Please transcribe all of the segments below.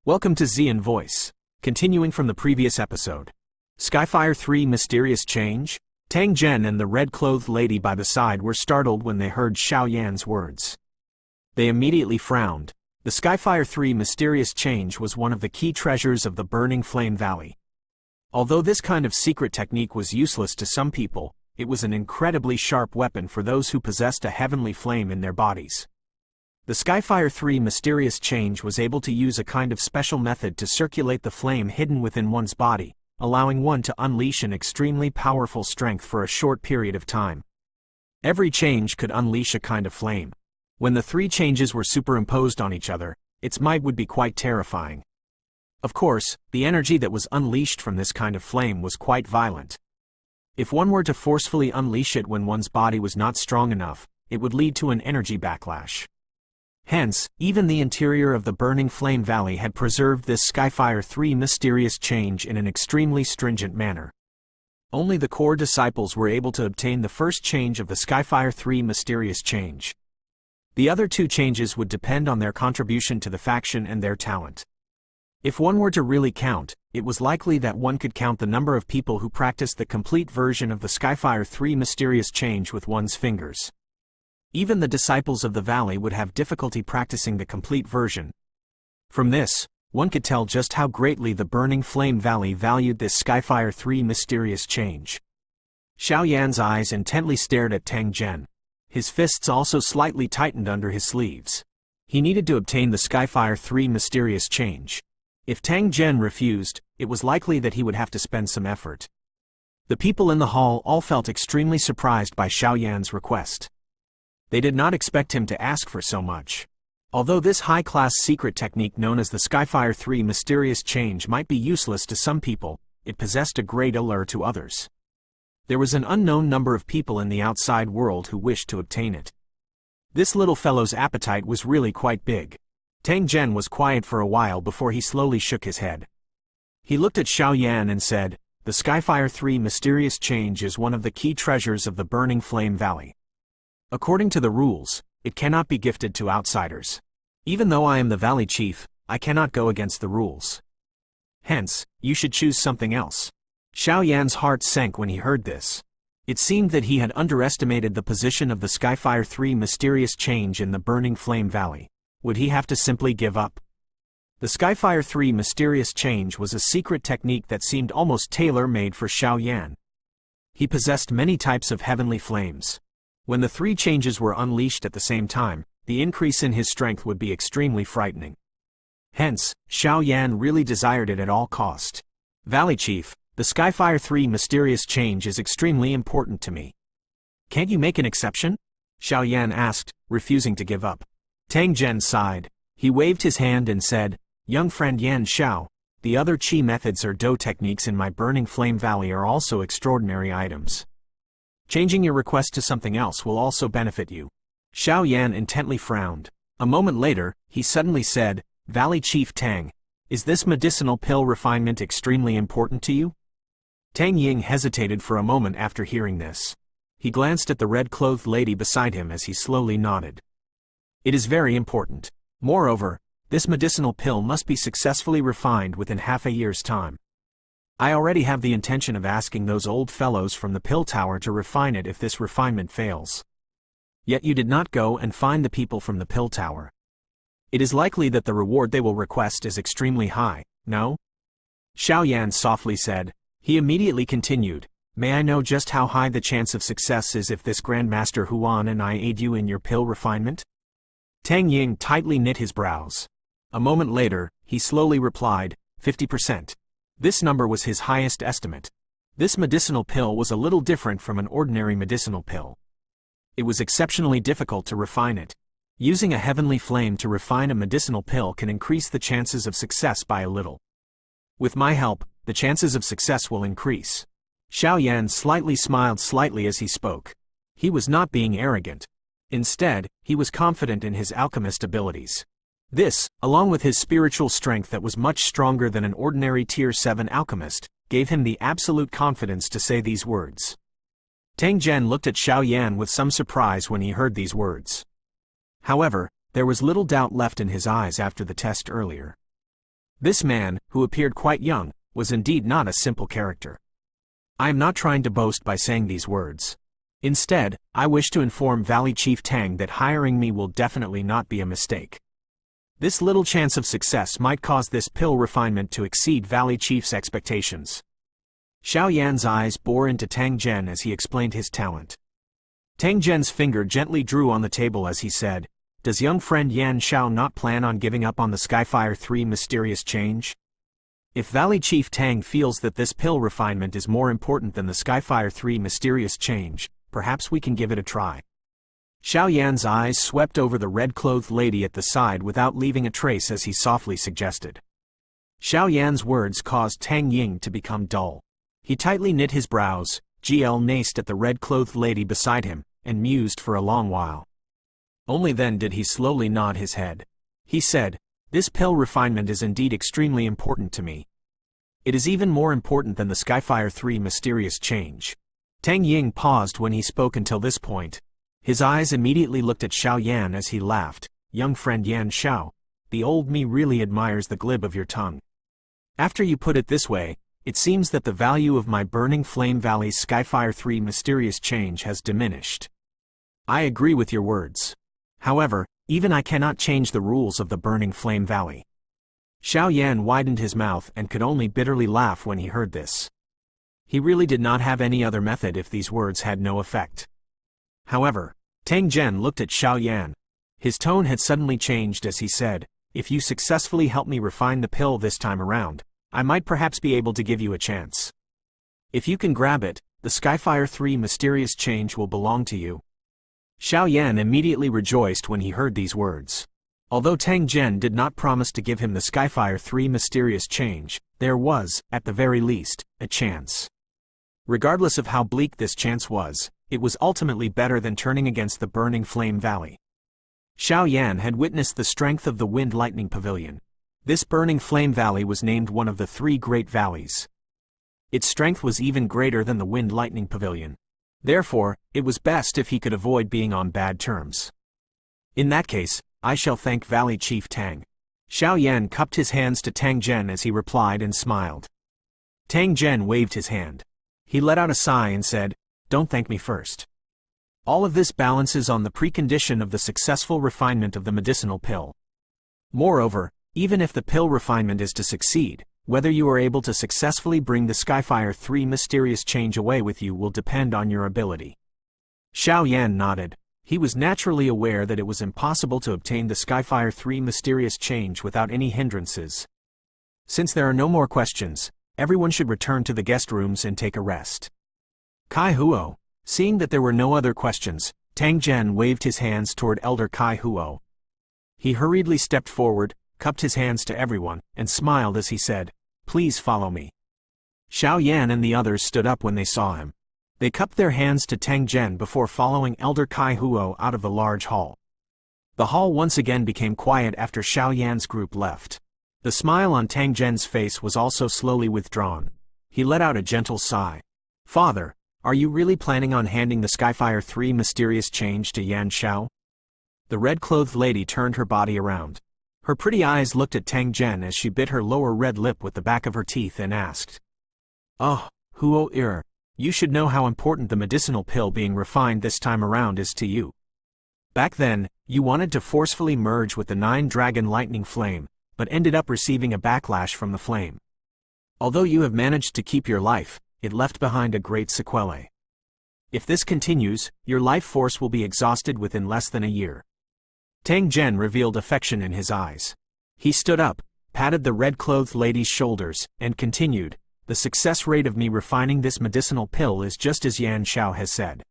Welcome to Xian Voice. Continuing from the previous episode. Skyfire 3 Mysterious Change? Tang Zhen and the red-clothed lady by the side were startled when they heard Xiao Yan's words. They immediately frowned. The Skyfire 3 Mysterious Change was one of the key treasures of the Burning Flame Valley. Although this kind of secret technique was useless to some people, it was an incredibly sharp weapon for those who possessed a heavenly flame in their bodies. The Skyfire 3 Mysterious Change was able to use a kind of special method to circulate the flame hidden within one's body, allowing one to unleash an extremely powerful strength for a short period of time. Every change could unleash a kind of flame. When the three changes were superimposed on each other, its might would be quite terrifying. Of course, the energy that was unleashed from this kind of flame was quite violent. If one were to forcefully unleash it when one's body was not strong enough, it would lead to an energy backlash. Hence, even the interior of the Burning Flame Valley had preserved this Skyfire 3 Mysterious Change in an extremely stringent manner. Only the core disciples were able to obtain the first change of the Skyfire 3 Mysterious Change. The other two changes would depend on their contribution to the faction and their talent. If one were to really count, it was likely that one could count the number of people who practiced the complete version of the Skyfire 3 Mysterious Change with one's fingers. Even the disciples of the valley would have difficulty practicing the complete version. From this, one could tell just how greatly the Burning Flame Valley valued this Skyfire 3 Mysterious Change. Xiao Yan's eyes intently stared at Tang Zhen. His fists also slightly tightened under his sleeves. He needed to obtain the Skyfire 3 Mysterious Change. If Tang Zhen refused, it was likely that he would have to spend some effort. The people in the hall all felt extremely surprised by Xiao Yan's request. They did not expect him to ask for so much. Although this high-class secret technique known as the Skyfire 3 Mysterious Change might be useless to some people, it possessed a great allure to others. There was an unknown number of people in the outside world who wished to obtain it. This little fellow's appetite was really quite big. Tang Zhen was quiet for a while before he slowly shook his head. He looked at Xiao Yan and said, "The Skyfire 3 Mysterious Change is one of the key treasures of the Burning Flame Valley. According to the rules, it cannot be gifted to outsiders. Even though I am the Valley Chief, I cannot go against the rules. Hence, you should choose something else." Xiao Yan's heart sank when he heard this. It seemed that he had underestimated the position of the Skyfire 3 Mysterious Change in the Burning Flame Valley. Would he have to simply give up? The Skyfire 3 Mysterious Change was a secret technique that seemed almost tailor-made for Xiao Yan. He possessed many types of heavenly flames. When the three changes were unleashed at the same time, the increase in his strength would be extremely frightening. Hence, Xiao Yan really desired it at all cost. "Valley Chief, the Skyfire 3 Mysterious Change is extremely important to me. Can't you make an exception?" Xiao Yan asked, refusing to give up. Tang Zhen sighed. He waved his hand and said, "Young friend Yan Xiao, the other Qi methods or Do techniques in my Burning Flame Valley are also extraordinary items. Changing your request to something else will also benefit you." Xiao Yan intently frowned. A moment later, he suddenly said, "Valley Chief Tang, is this medicinal pill refinement extremely important to you?" Tang Ying hesitated for a moment after hearing this. He glanced at the red-clothed lady beside him as he slowly nodded. "It is very important. Moreover, this medicinal pill must be successfully refined within half a year's time. I already have the intention of asking those old fellows from the pill tower to refine it if this refinement fails." "Yet you did not go and find the people from the pill tower. It is likely that the reward they will request is extremely high, no?" Xiao Yan softly said. He immediately continued, "May I know just how high the chance of success is if this Grandmaster Huan and I aid you in your pill refinement?" Tang Ying tightly knit his brows. A moment later, he slowly replied, 50%. This number was his highest estimate. This medicinal pill was a little different from an ordinary medicinal pill. It was exceptionally difficult to refine it. Using a heavenly flame to refine a medicinal pill can increase the chances of success by a little. With my help, the chances of success will increase. Xiao Yan slightly smiled as he spoke. He was not being arrogant. Instead, he was confident in his alchemist abilities. This, along with his spiritual strength that was much stronger than an ordinary Tier 7 alchemist, gave him the absolute confidence to say these words. Tang Zhen looked at Xiao Yan with some surprise when he heard these words. However, there was little doubt left in his eyes after the test earlier. This man, who appeared quite young, was indeed not a simple character. I am not trying to boast by saying these words. Instead, I wish to inform Valley Chief Tang that hiring me will definitely not be a mistake. This little chance of success might cause this pill refinement to exceed Valley Chief's expectations. Xiao Yan's eyes bore into Tang Zhen as he explained his talent. Tang Zhen's finger gently drew on the table as he said, "Does young friend Yan Xiao not plan on giving up on the Skyfire 3 mysterious change? If Valley Chief Tang feels that this pill refinement is more important than the Skyfire 3 mysterious change, perhaps we can give it a try." Xiao Yan's eyes swept over the red-clothed lady at the side without leaving a trace as he softly suggested. Xiao Yan's words caused Tang Ying to become dull. He tightly knit his brows, gazed at the red-clothed lady beside him, and mused for a long while. Only then did he slowly nod his head. He said, "This pill refinement is indeed extremely important to me. It is even more important than the Skyfire 3 mysterious change." Tang Ying paused when he spoke until this point. His eyes immediately looked at Xiao Yan as he laughed. "Young friend Yan Xiao, the old me really admires the glib of your tongue. After you put it this way, it seems that the value of my Burning Flame Valley's Skyfire 3 mysterious change has diminished. I agree with your words. However, even I cannot change the rules of the Burning Flame Valley." Xiao Yan widened his mouth and could only bitterly laugh when he heard this. He really did not have any other method if these words had no effect. However, Tang Zhen looked at Xiao Yan. His tone had suddenly changed as he said, "If you successfully help me refine the pill this time around, I might perhaps be able to give you a chance. If you can grab it, the Skyfire 3 mysterious change will belong to you." Xiao Yan immediately rejoiced when he heard these words. Although Tang Zhen did not promise to give him the Skyfire 3 mysterious change, there was, at the very least, a chance. Regardless of how bleak this chance was, it was ultimately better than turning against the Burning Flame Valley. Xiao Yan had witnessed the strength of the Wind Lightning Pavilion. This Burning Flame Valley was named one of the 3 great valleys. Its strength was even greater than the Wind Lightning Pavilion. Therefore, it was best if he could avoid being on bad terms. In that case, I shall thank Valley Chief Tang. Xiao Yan cupped his hands to Tang Zhen as he replied and smiled. Tang Zhen waved his hand. He let out a sigh and said, "Don't thank me first. All of this balances on the precondition of the successful refinement of the medicinal pill. Moreover, even if the pill refinement is to succeed, whether you are able to successfully bring the Skyfire 3 mysterious change away with you will depend on your ability." Xiao Yan nodded. He was naturally aware that it was impossible to obtain the Skyfire 3 mysterious change without any hindrances. Since there are no more questions, everyone should return to the guest rooms and take a rest. Kai Huo, seeing that there were no other questions, Tang Zhen waved his hands toward Elder Kai Huo. He hurriedly stepped forward, cupped his hands to everyone, and smiled as he said, "Please follow me." Xiao Yan and the others stood up when they saw him. They cupped their hands to Tang Zhen before following Elder Kai Huo out of the large hall. The hall once again became quiet after Xiao Yan's group left. The smile on Tang Zhen's face was also slowly withdrawn. He let out a gentle sigh. "Father, are you really planning on handing the Skyfire 3 mysterious change to Yan Xiao?" The red-clothed lady turned her body around. Her pretty eyes looked at Tang Zhen as she bit her lower red lip with the back of her teeth and asked, "Oh, Huo, you should know how important the medicinal pill being refined this time around is to you. Back then, you wanted to forcefully merge with the 9-dragon lightning flame, but ended up receiving a backlash from the flame. Although you have managed to keep your life, it left behind a great sequelae. If this continues, your life force will be exhausted within less than a year." Tang Zhen revealed affection in his eyes. He stood up, patted the red-clothed lady's shoulders, and continued, "The success rate of me refining this medicinal pill is just as Yan Xiao has said.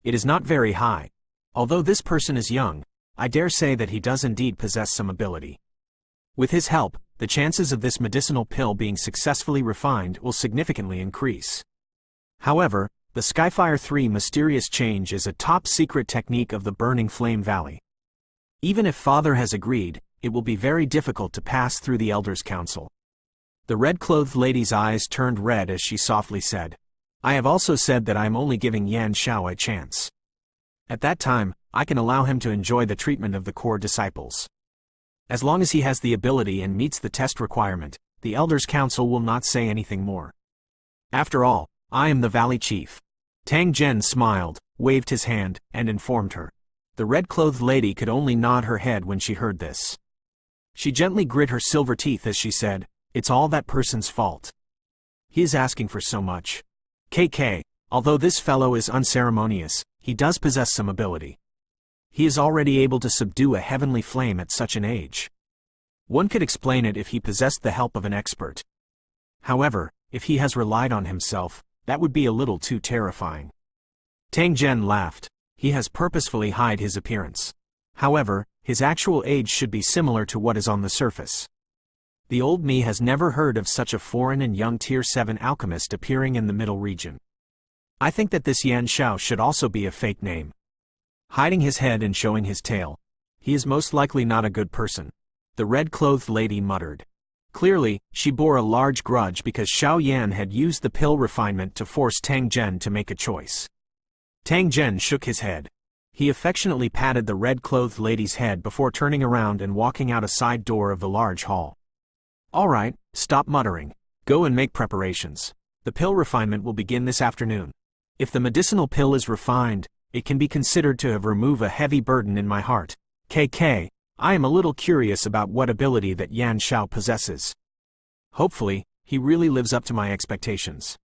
It is not very high. Although this person is young, I dare say that he does indeed possess some ability. With his help, the chances of this medicinal pill being successfully refined will significantly increase. However, the Skyfire 3 mysterious change is a top-secret technique of the Burning Flame Valley. Even if Father has agreed, it will be very difficult to pass through the Elders' Council." The red-clothed lady's eyes turned red as she softly said, "I have also said that I am only giving Yan Xiao a chance. At that time, I can allow him to enjoy the treatment of the core disciples." As long as he has the ability and meets the test requirement, the Elders' Council will not say anything more. After all, I am the Valley Chief. Tang Zhen smiled, waved his hand, and informed her. The red-clothed lady could only nod her head when she heard this. She gently grit her silver teeth as she said, "It's all that person's fault. He is asking for so much. KK, although this fellow is unceremonious, he does possess some ability. He is already able to subdue a heavenly flame at such an age. One could explain it if he possessed the help of an expert. However, if he has relied on himself, that would be a little too terrifying." Tang Zhen laughed. He has purposefully hid his appearance. However, his actual age should be similar to what is on the surface. The old me has never heard of such a foreign and young Tier 7 alchemist appearing in the middle region. I think that this Yan Xiao should also be a fake name. Hiding his head and showing his tail. He is most likely not a good person. The red-clothed lady muttered. Clearly, she bore a large grudge because Xiao Yan had used the pill refinement to force Tang Zhen to make a choice. Tang Zhen shook his head. He affectionately patted the red-clothed lady's head before turning around and walking out a side door of the large hall. All right, stop muttering. Go and make preparations. The pill refinement will begin this afternoon. If the medicinal pill is refined, it can be considered to have removed a heavy burden in my heart. KK, I am a little curious about what ability that Yan Xiao possesses. Hopefully, he really lives up to my expectations.